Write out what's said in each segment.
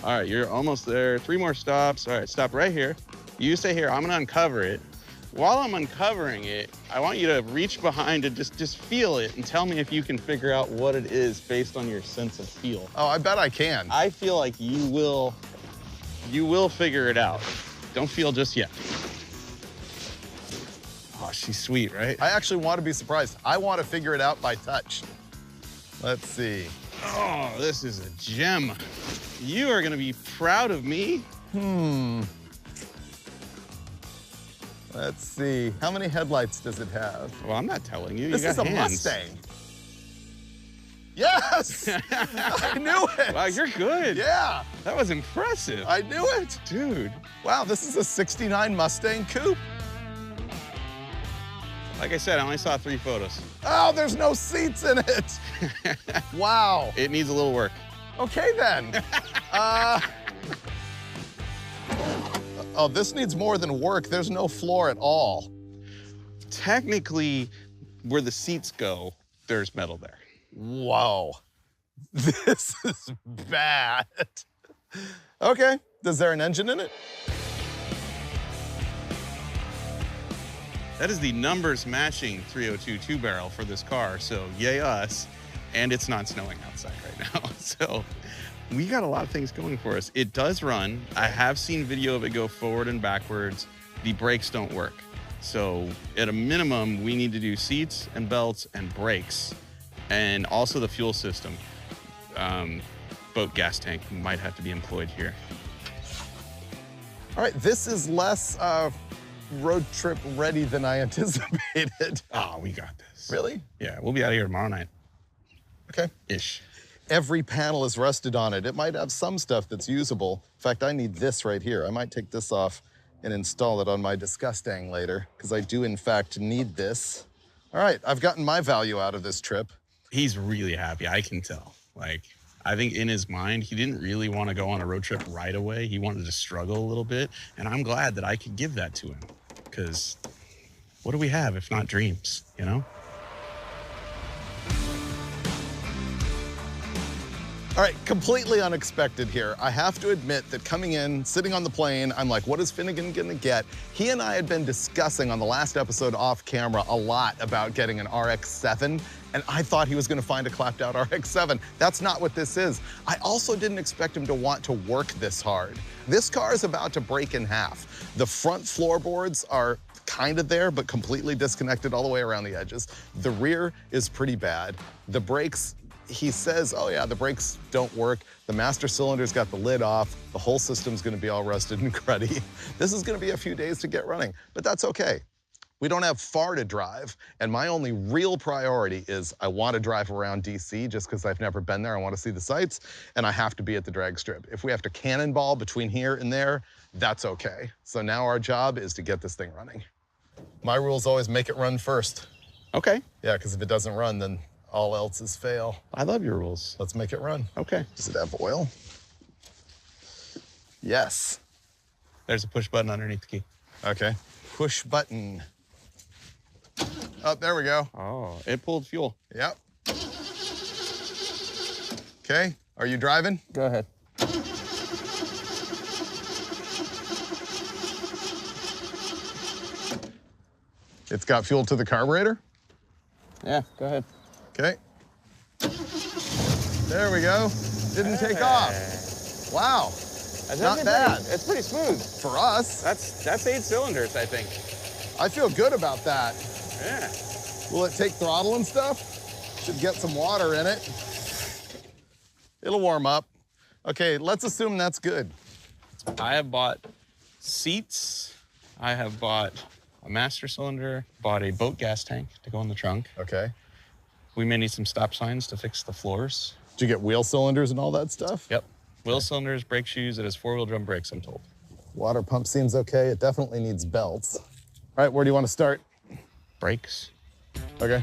All right, you're almost there. 3 more stops. All right, stop right here. You stay here. I'm gonna uncover it. While I'm uncovering it, I want you to reach behind and just feel it and tell me if you can figure out what it is based on your sense of feel. Oh, I bet I can. I feel like you will figure it out. Don't feel just yet. Oh, she's sweet, right? I actually want to be surprised. I want to figure it out by touch. Let's see. Oh, this is a gem. You are gonna be proud of me. Let's see. How many headlights does it have? Well, I'm not telling you. This You is got a hands. Mustang. Yes! I knew it. Wow, you're good. Yeah, That was impressive. I knew it. Dude, Wow, this is a 69 Mustang Coupe. like I said, I only saw 3 photos. Oh, there's no seats in it. Wow. It needs a little work. Okay, then. Oh, this needs more than work. There's no floor at all. Technically, where the seats go, there's metal there. Whoa. This is bad. Okay, is there an engine in it? That is the numbers matching 302 2-barrel for this car, so yay us. And it's not snowing outside right now, so we got a lot of things going for us. It does run. I have seen video of it go forward and backwards. The brakes don't work. So at a minimum, we need to do seats and belts and brakes, and also the fuel system. Boat gas tank might have to be employed here. All right, this is less road trip ready than I anticipated. Oh, we got this. Really? Yeah, we'll be out of here tomorrow night. Okay. Ish. Every panel is rusted on it. It might have some stuff that's usable. In fact, I need this right here. I might take this off and install it on my Disgustang later, because I do, in fact, need this. All right, I've gotten my value out of this trip. He's really happy, I can tell. Like, I think in his mind, he didn't really want to go on a road trip right away. He wanted to struggle a little bit, and I'm glad that I could give that to him, because what do we have if not dreams, you know? All right, completely unexpected here. I have to admit that coming in, sitting on the plane, I'm like, what is Finnegan gonna get? He and I had been discussing on the last episode off camera a lot about getting an RX-7, and I thought he was gonna find a clapped out RX-7. That's not what this is. I also didn't expect him to want to work this hard. This car is about to break in half. The front floorboards are kind of there, but completely disconnected all the way around the edges. The rear is pretty bad. The brakes, he says, oh yeah, the brakes don't work. The master cylinder's got the lid off. The whole system's gonna be all rusted and cruddy. This is gonna be a few days to get running, but that's okay. We don't have far to drive, and my only real priority is I want to drive around DC just because I've never been there. I want to see the sights, and I have to be at the drag strip. If we have to cannonball between here and there, that's okay. So now our job is to get this thing running. My rules always make it run first. Okay. Yeah, because if it doesn't run, then all else is fail. I love your rules. Let's make it run. Okay. Does it have oil? Yes. There's a push button underneath the key. Okay. Push button. Oh, there we go. Oh, it pulled fuel. Yep. Okay, are you driving? Go ahead. It's got fuel to the carburetor? Yeah, go ahead. Okay. There we go. Didn't take off. Wow. That's not bad. It's pretty smooth. For us. That's 8 cylinders, I think. I feel good about that. Yeah. Will it take throttle and stuff? Should get some water in it. It'll warm up. Okay, let's assume that's good. I have bought seats. I have bought a master cylinder, bought a boat gas tank to go in the trunk. Okay. We may need some stop signs to fix the floors. Did you get wheel cylinders and all that stuff? Yep. Wheel cylinders, brake shoes. It has 4-wheel drum brakes, I'm told. Water pump seems okay. It definitely needs belts. All right, where do you want to start? Brakes. Okay.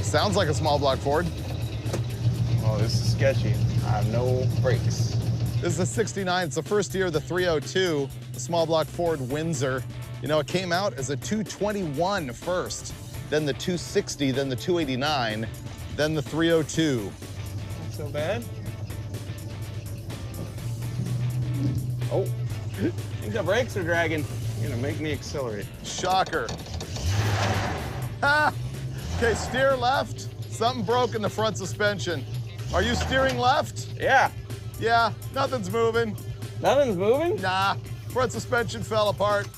Sounds like a small block Ford. Oh, this is sketchy. I have no brakes. This is a 69. It's the first year of the 302, the small block Ford Windsor. You know, it came out as a 221 first, then the 260, then the 289. then the 302. Not so bad. Oh, I think the brakes are dragging. You're gonna make me accelerate. Shocker. Ha! Okay, steer left. Something broke in the front suspension. Are you steering left? Yeah. Yeah, nothing's moving. Nothing's moving? Nah, front suspension fell apart.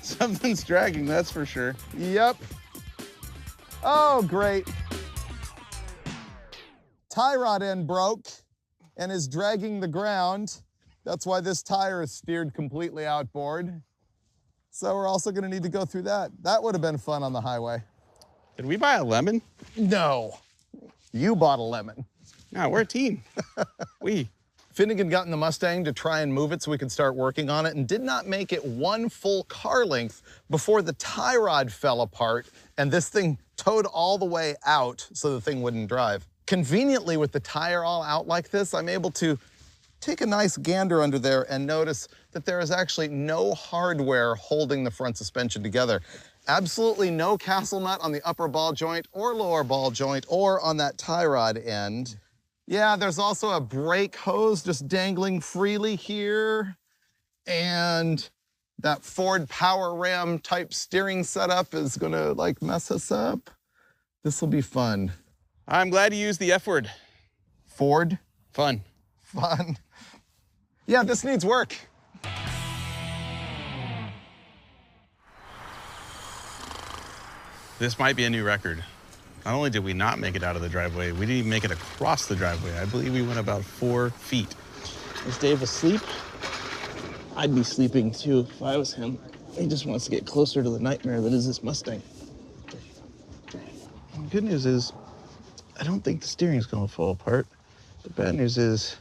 Something's dragging, that's for sure. Yep. Oh, great. Tie rod end broke and is dragging the ground. That's why this tire is steered completely outboard. So we're also gonna need to go through that. That would have been fun on the highway. Did we buy a lemon? No, you bought a lemon. No, we're a team. We. Finnegan got in the Mustang to try and move it so we could start working on it and did not make it one full car length before the tie rod fell apart and this thing towed all the way out so the thing wouldn't drive. Conveniently, with the tire all out like this, I'm able to take a nice gander under there and notice that there is actually no hardware holding the front suspension together. Absolutely no castle nut on the upper ball joint or lower ball joint or on that tie rod end. Yeah, there's also a brake hose just dangling freely here. And that Ford power ram type steering setup is gonna like mess us up. This will be fun. I'm glad you used the F word. Ford? Fun. Fun. Yeah, this needs work. This might be a new record. Not only did we not make it out of the driveway, we didn't even make it across the driveway. I believe we went about 4 feet. Is Dave asleep? I'd be sleeping too if I was him. He just wants to get closer to the nightmare that is this Mustang. The good news is, I don't think the steering's gonna fall apart. The bad news is,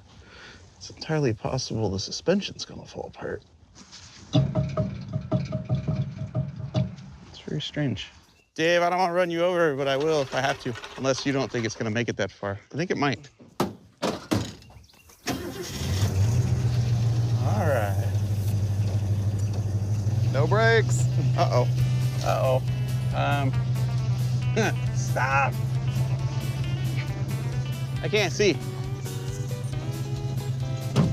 it's entirely possible the suspension's gonna fall apart. It's very strange. Dave, I don't want to run you over, but I will if I have to. Unless you don't think it's going to make it that far. I think it might. All right. No brakes. Uh-oh. Uh-oh. Stop. I can't see.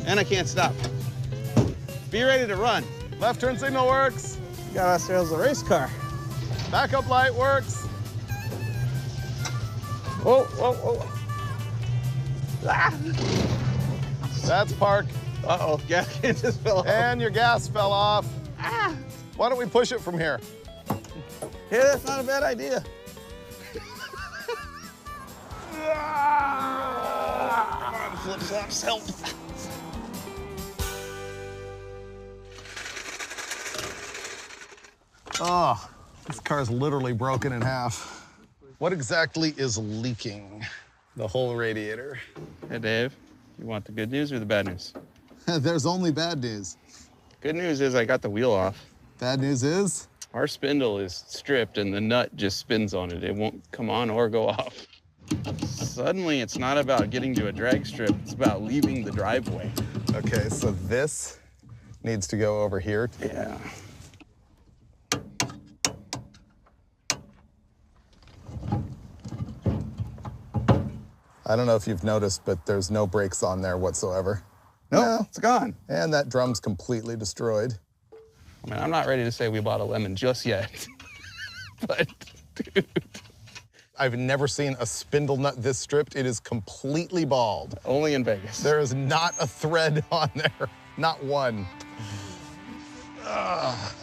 And I can't stop. Be ready to run. Left turn signal works. Got ourselves a race car. Backup light works. Whoa, whoa, whoa. Ah. That's park. Uh-oh, gas can just fell off. And your gas fell off. Ah. Why don't we push it from here? Yeah, that's not a bad idea. Come on, flip flops, help. Oh, this car's literally broken in half. What exactly is leaking? The whole radiator. Hey, Dave, you want the good news or the bad news? There's only bad news. Good news is I got the wheel off. Bad news is? Our spindle is stripped and the nut just spins on it. It won't come on or go off. Suddenly, it's not about getting to a drag strip, it's about leaving the driveway. Okay, so this needs to go over here. Yeah. I don't know if you've noticed, but there's no brakes on there whatsoever. No, it's gone. And that drum's completely destroyed. I mean, I'm not ready to say we bought a lemon just yet. But, dude. I've never seen a spindle nut this stripped. It is completely bald. Only in Vegas. There is not a thread on there. Not one.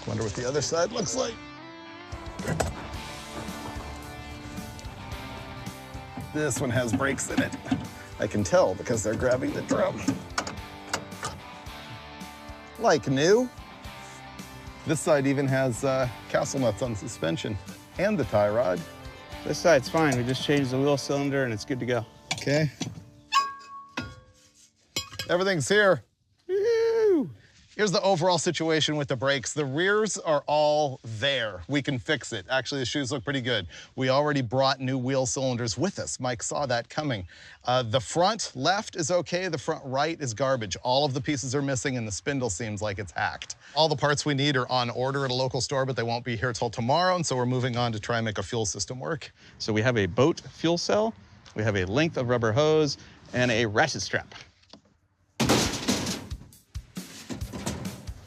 Wonder what the other side looks like. This one has brakes in it. I can tell because they're grabbing the drum. Like new. This side even has castle nuts on suspension and the tie rod. This side's fine. We just changed the wheel cylinder and it's good to go. Okay. Everything's here. Woo! Here's the overall situation with the brakes. The rears are all there. We can fix it. Actually, the shoes look pretty good. We already brought new wheel cylinders with us. Mike saw that coming. The front left is okay. The front right is garbage. All of the pieces are missing and the spindle seems like it's hacked. All the parts we need are on order at a local store, but they won't be here till tomorrow. And so we're moving on to try and make a fuel system work. So we have a boat fuel cell, we have a length of rubber hose, and a ratchet strap.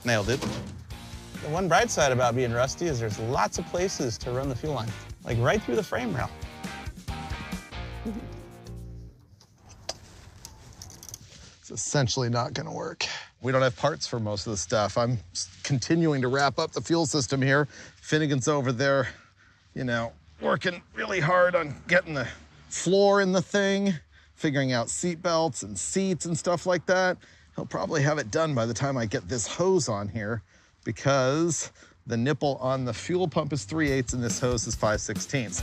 Nailed it. The one bright side about being rusty is there's lots of places to run the fuel line, like right through the frame rail. It's essentially not gonna work. We don't have parts for most of the stuff. I'm continuing to wrap up the fuel system here. Finnegan's over there, you know, working really hard on getting the floor in the thing, figuring out seat belts and seats and stuff like that. He'll probably have it done by the time I get this hose on here because the nipple on the fuel pump is 3/8 and this hose is 5/16.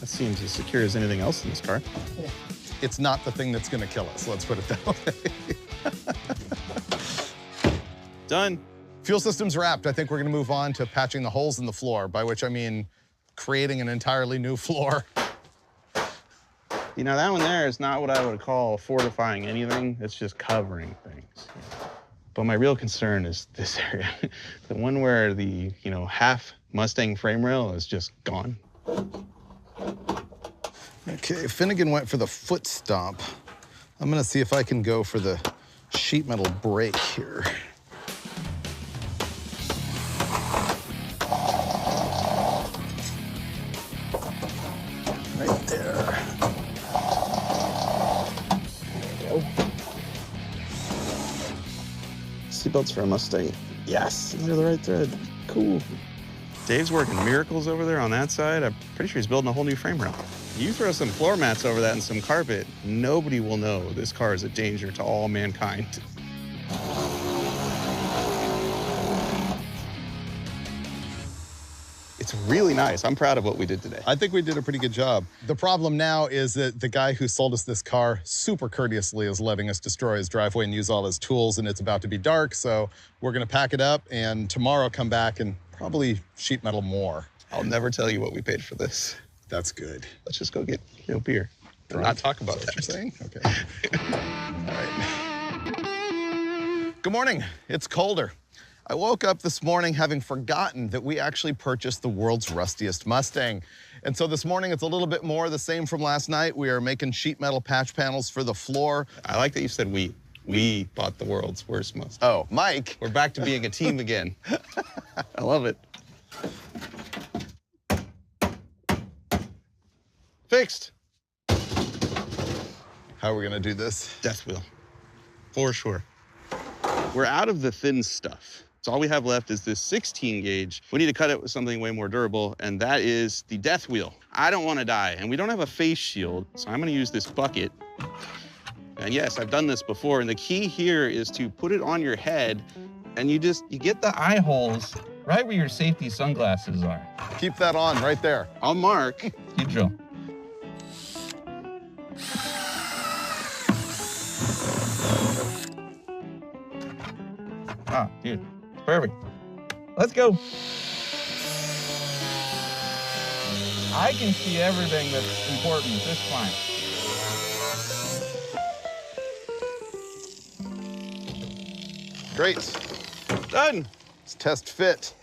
That seems as secure as anything else in this car. It's not the thing that's gonna kill us, let's put it that way. Done. Fuel system's wrapped. I think we're gonna move on to patching the holes in the floor, by which I mean creating an entirely new floor. You know, that one there is not what I would call fortifying anything. It's just covering things. But my real concern is this area. The one where the, you know, half Mustang frame rail is just gone. Okay, Finnegan went for the foot stomp. I'm gonna see if I can go for the sheet metal brake here. Right there. Seatbelts for a Mustang. Yes, they're the right thread. Cool. Dave's working miracles over there on that side. I'm pretty sure he's building a whole new frame rail. You throw some floor mats over that and some carpet, nobody will know this car is a danger to all mankind. It's really nice. I'm proud of what we did today. I think we did a pretty good job. The problem now is that the guy who sold us this car super courteously is letting us destroy his driveway and use all his tools, and it's about to be dark, so we're gonna pack it up and tomorrow come back and probably sheet metal more. I'll never tell you what we paid for this. That's good. Let's just go get beer and not talk about What that. you're saying? Okay. All right. Good morning. It's colder. I woke up this morning having forgotten that we actually purchased the world's rustiest Mustang. And so this morning it's a little bit more the same from last night. We are making sheet metal patch panels for the floor. I like that you said we. We bought the world's worst Mustang. Oh, Mike. We're back to being a team again. I love it. Fixed. How are we gonna do this? Death wheel, for sure. We're out of the thin stuff. So all we have left is this 16 gauge. We need to cut it with something way more durable, and that is the death wheel. I don't want to die, and we don't have a face shield, so I'm gonna use this bucket. And yes, I've done this before, and the key here is to put it on your head, and you get the eye holes right where your safety sunglasses are. Keep that on right there. I'll mark. You drill. Ah, dude, perfect. Let's go. I can see everything that's important just fine. Great. Done. Let's test fit.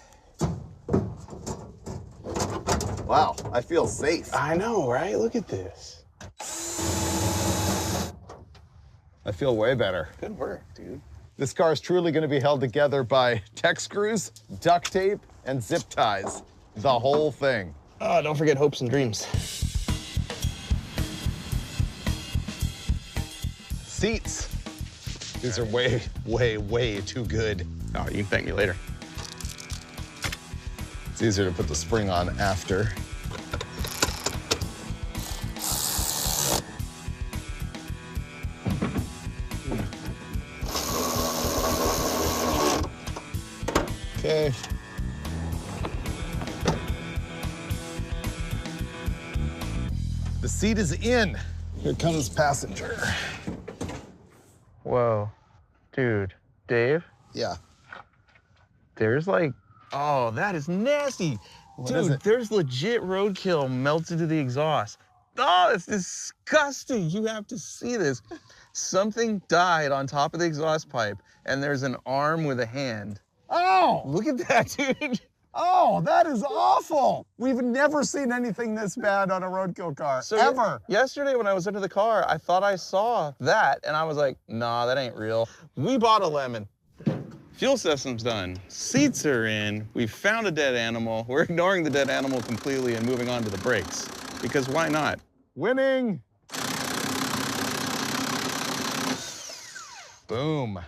Wow, I feel safe. I know, right? Look at this. I feel way better. Good work, dude. This car is truly going to be held together by tech screws, duct tape, and zip ties. The whole thing. Oh, don't forget hopes and dreams. Seats. These are way, way, way too good. Oh, you can thank me later. It's easier to put the spring on after. Okay. seat is in. Here comes passenger. Whoa. Dude, Dave, Yeah. there's like, oh, that is nasty. What is Dude, it? there's legit roadkill melted to the exhaust. Oh, it's disgusting. You have to see this. Something died on top of the exhaust pipe, and there's an arm with a hand. Oh! Look at that, dude. Oh, that is awful. We've never seen anything this bad on a roadkill car, ever. Yesterday when I was into the car, I thought I saw that, and I was like, nah, that ain't real. We bought a lemon. Fuel system's done. Seats are in. We found a dead animal. We're ignoring the dead animal completely and moving on to the brakes. Because why not? Winning. Boom.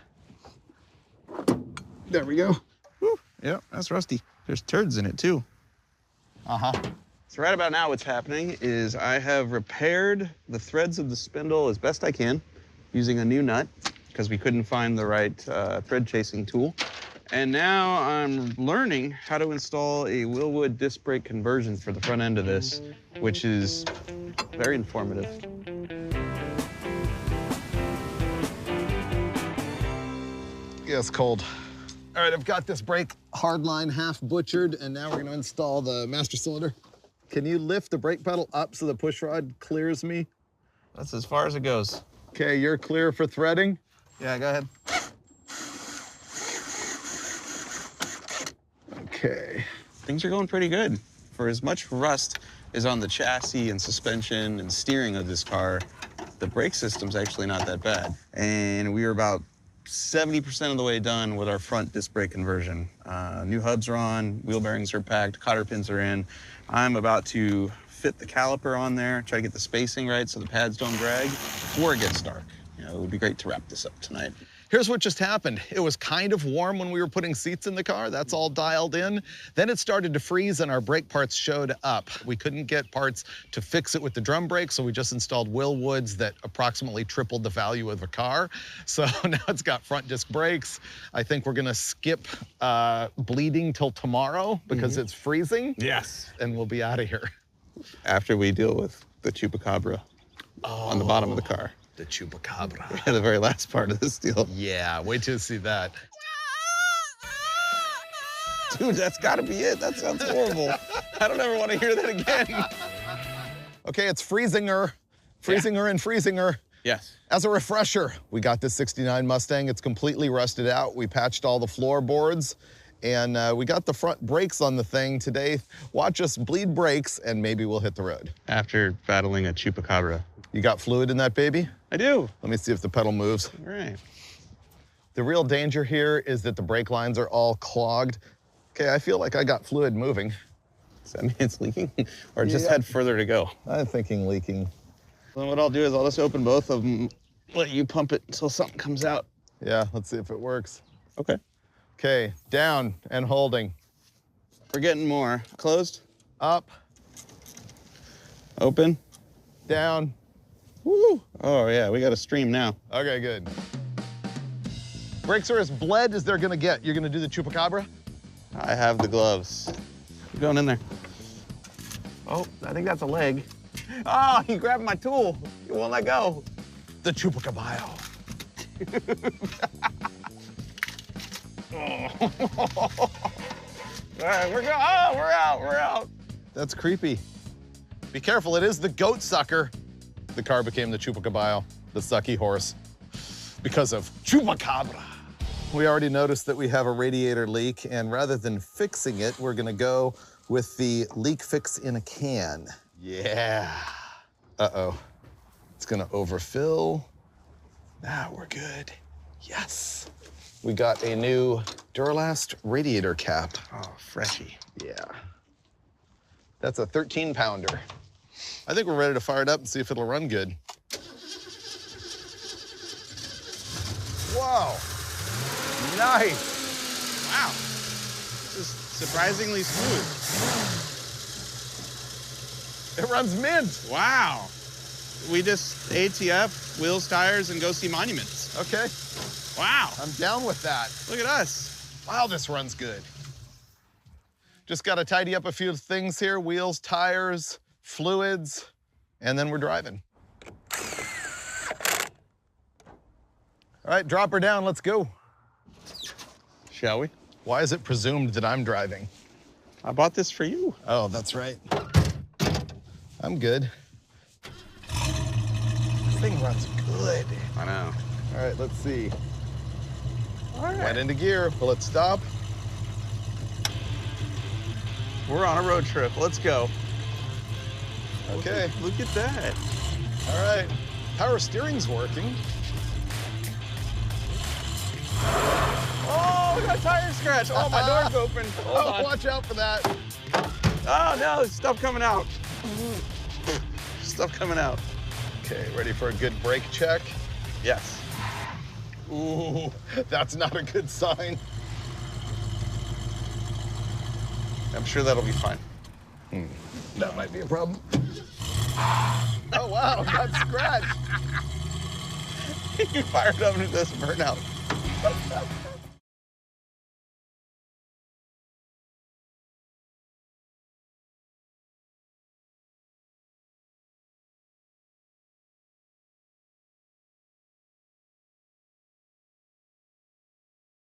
There we go. Whew. Yep, that's rusty. There's turds in it too. Uh-huh. So right about now what's happening is I have repaired the threads of the spindle as best I can using a new nut because we couldn't find the right thread chasing tool. And now I'm learning how to install a Willwood disc brake conversion for the front end of this, which is very informative. Yeah, it's cold. All right, I've got this brake hardline half butchered, and now we're gonna install the master cylinder. Can you lift the brake pedal up so the push rod clears me? That's as far as it goes. Okay, you're clear for threading? Yeah, go ahead. Okay. Things are going pretty good. For as much rust is on the chassis and suspension and steering of this car, the brake system's actually not that bad. And we are about 70% of the way done with our front disc brake conversion. New hubs are on, wheel bearings are packed, cotter pins are in. I'm about to fit the caliper on there, try to get the spacing right so the pads don't drag before it gets dark. You know, it would be great to wrap this up tonight. Here's what just happened. It was kind of warm when we were putting seats in the car. That's all dialed in. Then it started to freeze and our brake parts showed up. We couldn't get parts to fix it with the drum brake, so we just installed Willwoods that approximately tripled the value of the car. So now it's got front disc brakes. I think we're gonna skip bleeding till tomorrow because it's freezing. Yes. And we'll be out of here. After we deal with the chupacabra on the bottom of the car. The chupacabra. Yeah, the very last part of this deal. Yeah, wait till you see that. Dude, that's gotta be it. That sounds horrible. I don't ever want to hear that again. Okay, it's freezing-er. Freezing-er and freezing-er. Yes. As a refresher, we got this 69 Mustang. It's completely rusted out. We patched all the floorboards, and we got the front brakes on the thing today. Watch us bleed brakes, and maybe we'll hit the road. After battling a chupacabra. You got fluid in that baby? I do. Let me see if the pedal moves. All right. The real danger here is that the brake lines are all clogged. Okay, I feel like I got fluid moving. Does that mean it's leaking? Or just Yeah. had further to go? I'm thinking leaking. Then what I'll do is I'll just open both of them, let you pump it until something comes out. Yeah, let's see if it works. Okay. Okay, down and holding. We're getting more. Closed, Up, open. down. Woo! Oh yeah, we got a stream now. Okay, good. Brakes are as bled as they're gonna get. You're gonna do the chupacabra? I have the gloves. Keep going in there. Oh, I think that's a leg. Oh, he grabbed my tool. He won't let go. The chupacabra. All right, we're going. Oh, we're out. We're out. That's creepy. Be careful, it is the goat sucker. The car became the chupacabra, the sucky horse, because of chupacabra. We already noticed that we have a radiator leak, and rather than fixing it, we're gonna go with the leak fix in a can. Yeah. Uh-oh. It's gonna overfill. Now we're good. Yes. We got a new Duralast radiator cap. Oh, freshy. Yeah. That's a 13-pounder. I think we're ready to fire it up and see if it'll run good. Whoa. Nice. Wow. This is surprisingly smooth. It runs mint. Wow. We just ATF, wheels, tires, and go see monuments. Okay, Wow. I'm down with that. Look at us. Wow, this runs good. Just gotta tidy up a few things here. Wheels, tires, fluids. and then we're driving. All right, drop her down, let's go. Shall we? Why is it presumed that I'm driving? I bought this for you. Oh, that's right. I'm good. This thing runs good. I know. All right, let's see. All right. Went into gear. Will it stop? We're on a road trip. Let's go. Okay. Look at that. All right. Power steering's working. Oh, we got a tire scratch. Oh, my door's open. Hold on. Watch out for that. Oh, no, there's stuff coming out. Stuff coming out. Okay, ready for a good brake check? Yes. Ooh, that's not a good sign. I'm sure that'll be fine. That might be a problem. Oh, wow, got scratched. You fired up into this burnout.